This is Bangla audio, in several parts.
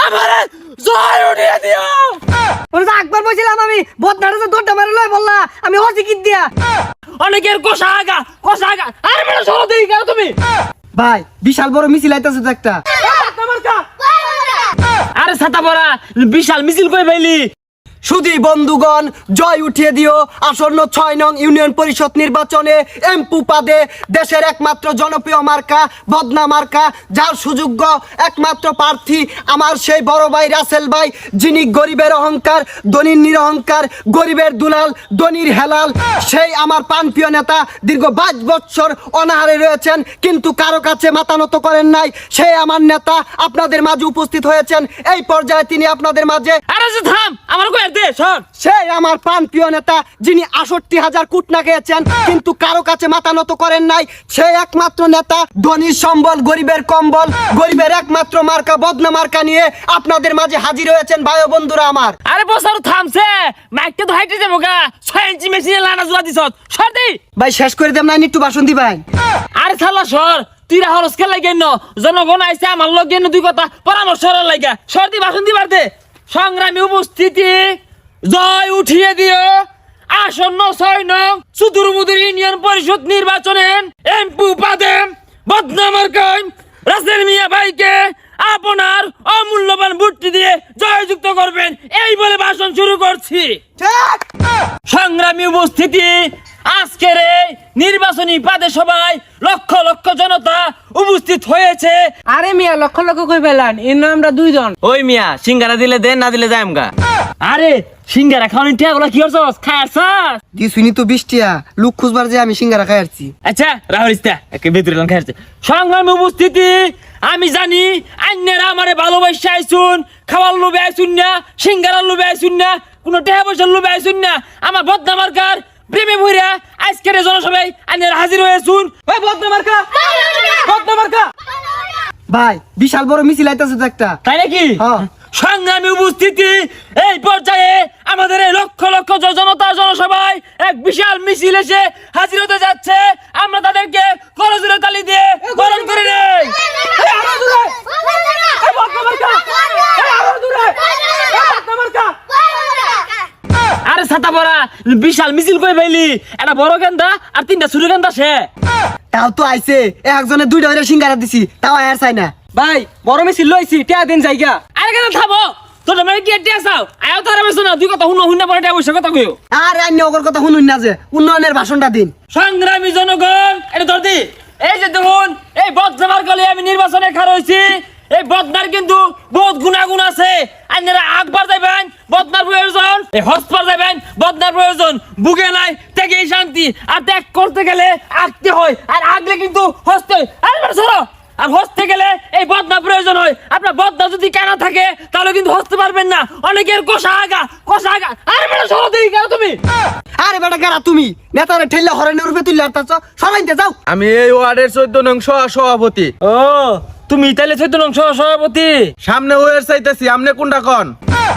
আমারে জয় উঠিয়ে দিও। ওরে তো একবার বলছিলাম আমি বদনাটা দৌড়টা মারে লয় বললা আমি হসি কিট দিয়া অনেকের কোষা আগা আরে বেটা সরো দেই কেন তুমি? ভাই বিশাল বড় মিছিল আইতাছে তো একটা। আরে ছাতা পড়া বিশাল মিছিল করে ফেলি। সুধী বন্ধুগণ, জয় উঠিয়ে দিও। আসন্ন ৬ নং ইউনিয়ন পরিষদ নির্বাচনে এমপি পদে দেশের একমাত্র জনপ্রিয় মার্কা বদনা মার্কা, যার সুযোগ্য একমাত্র প্রার্থী আমার সেই বড় ভাই রাসেল ভাই, যিনি গরিবের অহংকার, ধনীর নিরহংকার, গরিবের দুলাল, ধনীর হেলাল। সেই আমার প্রাণপ্রিয় নেতা দীর্ঘ ২২ বছর অনাহারে রয়েছেন, কিন্তু কারো কাছে মাথা নত করেন নাই। সেই আমার নেতা আপনাদের মাঝে উপস্থিত হয়েছেন। এই পর্যায়ে তিনি আপনাদের মাঝে আরে যে থাম আমার কই দে সর। সেই আমার প্রাণপ্রিয় নেতা যিনি ৬৮,০০০ কুটনা খেয়েছেন, কিন্তু কারো কাছে মাথা নত করেন নাই। সেই একমাত্র নেতা ধনীর সম্বল গরিবের কম্বল, গরিবের একমাত্র মার্কা বদনা মার্কা নিয়ে আপনাদের মাঝে হাজির হয়েছেন ভাই ও বন্ধুরা আমার। আরে বসার থামছে মাইকটা তো হাইটে যাবো গা ৬ ইঞ্চি মেশিনে লানা জোড়া দিছ সর দি ভাই শেষ করে দেব না, একটু ভাষণ দি ভাই। আরে থালা সর তুই হরস খেলাই কেন? জনগণ আইছে আমার লোক কেন দুই কথা পরামর্শ লাগা সর দি ভাষণ দিবার দে। সংগ্রামী উপস্থিতি, জয় উঠিয়ে দিও। আসন্ন ৬ নং সুদূরমুদূর ইউনিয়ন পরিষদ নির্বাচনে এমপি পদে বদনা মার্কায় রাসেল মিয়া ভাইকে আপনার অমূল্যবান ভোটটি দিয়ে জয়যুক্ত করবেন, এই বলে ভাষণ শুরু করছি। সংগ্রামী উপস্থিতি, আজকের এই নির্বাচনী পদে সবাই লক্ষ লক্ষ জনতা উপস্থিত হয়েছে। আরে মিয়া লক্ষ লক্ষ কই পেলান এর আমরা দুইজন। ওই মিয়া সিঙ্গারা দিলে দেন, না দিলে যাই আমগা। আরে সিঙ্গারা খাওয়ানি টিয়াগুলো কি করছস? খায়াছস? দি শুনি তো ২০ টিয়া লুক খুঁজবার যে আমি সিঙ্গারা খাই আসছি। আচ্ছা রাহুলিস্তা একে ভিতরে লান খাইছে। সংগ্রামী উপস্থিতি, আমি জানি আইনেরা আমারে ভালোবাসা আইছুন, খাওয়ার লোভে আইছুন না, সিঙ্গারার লোভে আইছুন না, কোনো টাকা পয়সার লোভে আইছুন না। আমার বদনা মার্কার প্রেমে ভইরা আজকের এই জনসভায় আইনেরা হাজির হয়েছুন। ওই বদনা মার্কা, বদনা মার্কা ভাই বিশাল বড় মিছিল আইতাছে তো একটা। তাই নাকি? হ্যাঁ। সংগ্রামী উপস্থিতি, এই পর্যায়ে আমাদের এই লক্ষ লক্ষ জনতা জনসভায় এক বিশাল মিছিল এসে হাজির হতে যাচ্ছে। আমরা তাদেরকে করজোরে তালি দিয়ে বরণ করে নেই। আরে ছাতা পড়া বিশাল মিছিল করে ফেলি। একটা বড় গেন্দা আর ৩টা ছোট গেন্দা সে। তাও তো আইছে, একজনে ২টা করে সিঙ্গারা দিছি, তাও আর চাই না। ভাই বড় মিছিল লইছি টিয়া দিন জায়গা। আরে কেন থামো, তোর মানে কি টিয়া চাও? আয়ও তো আরামে শোনা, দুই কথা হুন পরে টিয়া বসে কথা কইও। আর আইনি ওগর কথা শুনুন না, যে উন্নয়নের ভাষণটা দিন। সংগ্রামী জনগণ, এটা ধর দি। এই যে দেখুন, এই বদনামার গলে আমি নির্বাচনে খার হইছি। এই বদনার কিন্তু বহুত গুণাগুণ আছে। আপনারা আকবার যাইবেন বদনার প্রয়োজন, এই হসপার যাইবেন বদনার প্রয়োজন। বুকে নাই ত্যাগেই শান্তি, আর ত্যাগ করতে গেলে আগতে হয়, আর আগলে কিন্তু হস্তে হয়। আরে সরো, আর হস্তে গেলে এই বদনা প্রয়োজন হয়। আপনার বদনা যদি কেনা থাকে তাহলে কিন্তু হস্তে পারবেন না। অনেকের কোষা আগা। আরে বেটা সরো দেই কেন তুমি? আরে বেটা কারা তুমি? নেতারে ঠেললে হরেনের রূপে তুললে আসতেছ, সবাইতে যাও। আমি এই ওয়ার্ডের ১৪ নং সভাপতি। ও তুমি তাইলে ১৪ নং সভাপতি। সামনে ওয়ের চাইতেছি, আমনে কোনটা কোন?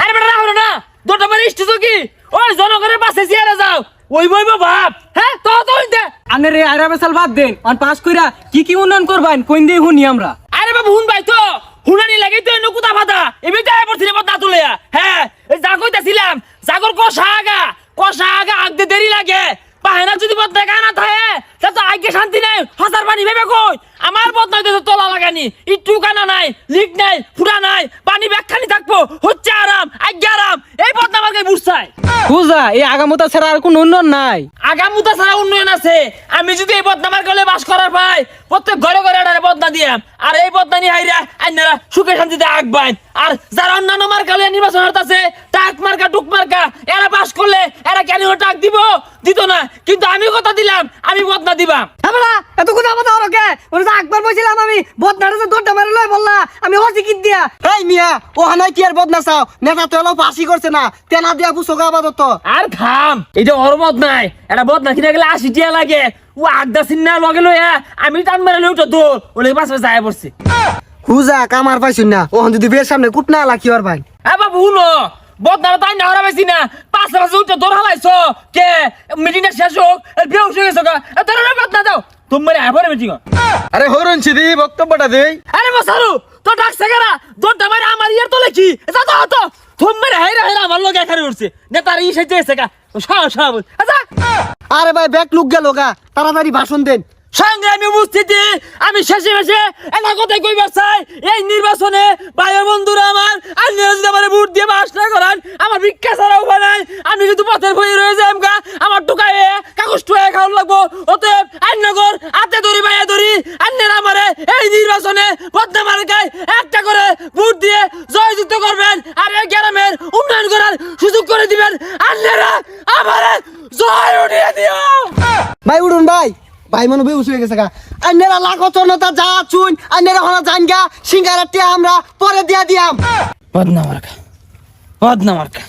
আরে বেটা রাহুল না, দুটো বারে স্টেজ কি ওই জনগণের পাশে চেয়ারে যাও। ওই বইব ভাব, হ্যাঁ তো হইতে। আনের রে আয়রা বেসাল বাদ দেন, অন পাস কইরা কি উন্নয়ন করবেন কোন দিয়ে হুনি আমরা। আরে বাবু হুন ভাই তো হুনানি লাগে তো নকুতা ফাদা এমনি তো পড়ছিল বদনা তুলে। হ্যাঁ এই যা কইতাছিলাম, জাগর কষা আগা আগতে দেরি লাগে। পাহেনা যদি বদনা গানা থাকে তা তো আগে শান্তি নাই। হাজার পানি ভেবে কই আমার বদনাই তো তোলা লাগানি, একটু কানা নাই, লিক নাই, ফুটা নাই, পানি ব্যাখ্যানি থাকবো, হচ্ছে আরাম আগে আরাম। এই বদনা আমাকে বুঝছাই বুঝা এই আগামতা ছাড়া আর কোন উন্নয়ন নাই। আগামুতা ছাড়া উন্নয়ন আছে। আমি যদি এই বদনামার গলে বাস করার পাই, প্রত্যেক ঘরে ঘরে একটা বদনা দিয়াম। আর এই বদনা নিয়ে হাইরা আইনারা সুখে শান্তিতে আগবাইন। আর যারা অন্যান্য মার্কা নির্বাচন হতাছে, টাক মার্কা টুক মার্কা, এরা পাস করলে এরা কেন টাক দিত না। কিন্তু আমি কথা দিলাম, আমি বদনা দিবাম। আমরা এত কথা কথা হলো কে? ওরে তো একবার বলছিলাম আমি বদনাটা দৌড়টা মারে লয় বললা আমি হসি কিট দিয়া। এই মিয়া ও হানাই কি আর বদনা চাও? নেতা তো এলো ফাঁসি করছে না, তেনা দিয়া পুষোগা আপাতত। আর খাম এটা ওর বদনাই, এটা বদনা কিনে গেলে ৮০ টিয়া লাগে। ও আগদা চিন্না লগে লইয়া আমি টান মেরে লইতো দৌড় ওলে পাশে যায় পড়ছে। হুজা কামার পাইছুন না, ওহন যদি বের সামনে কুটনা আলা কি আর ভাই। হ্যাঁ বাবু হুনো বদনাটা তাই না হারা বেশি না, পাশে উঠে দৌড় হালাইছো কে? মিটিংটা শেষ হোক, বেউস হয়ে গেছো গা, তোরা বদনা দাও তোমার আবার মিটিং। আরে হরণ সিদি বক্তব্যটা দেই। আরে বসারু তো ডাকছে কেরা? দৌড়টা মারে আমার ইয়ার তোলে দেখি যা তো তো থুম মেরে হাইরা হাইরা আমার লোক এখানে উঠছে নেতার ই সেজে এসে গা সব আচ্ছা আরে ভাই ব্যাক লুক গেল গা, তাড়াতাড়ি ভাষণ দেন। সংগ্রামী উপস্থিতি, আমি শেষে একটা কথাই কইবার চাই, এই নির্বাচনে ভাই বন্ধুরা আমার, আপনারা যদি আমার ভোট দিয়ে বাস না করেন, আমার ভিক্ষা ছাড়া উপায় নাই, আমি কিন্তু পথের বই রয়ে যাই গা, আমার টুকায়ে কাগজ টুয়ে খাওয়া লাগবো। অতএব আইনগর হাতে ধরি বাইয়ে ধরি, আপনারা আমারে এই নির্বাচনে বদনামার গায়ে একটা করে ভোট দিয়ে জয়যুক্ত করবেন, আর এই গ্রামের উন্নয়ন করার সুযোগ করে দিবেন। আপনারা আমারে জয় উঠিয়ে দিও। ভাই উঠুন ভাই, ভাই মনে বেউস হয়ে গেছে গা। আইনেরা লাখো চনতা যা চুন, আইনেরা হনা জান গা, সিঙ্গারা টিয়া আমরা পরে দিয়া দিয়াম। বদনা মার্কা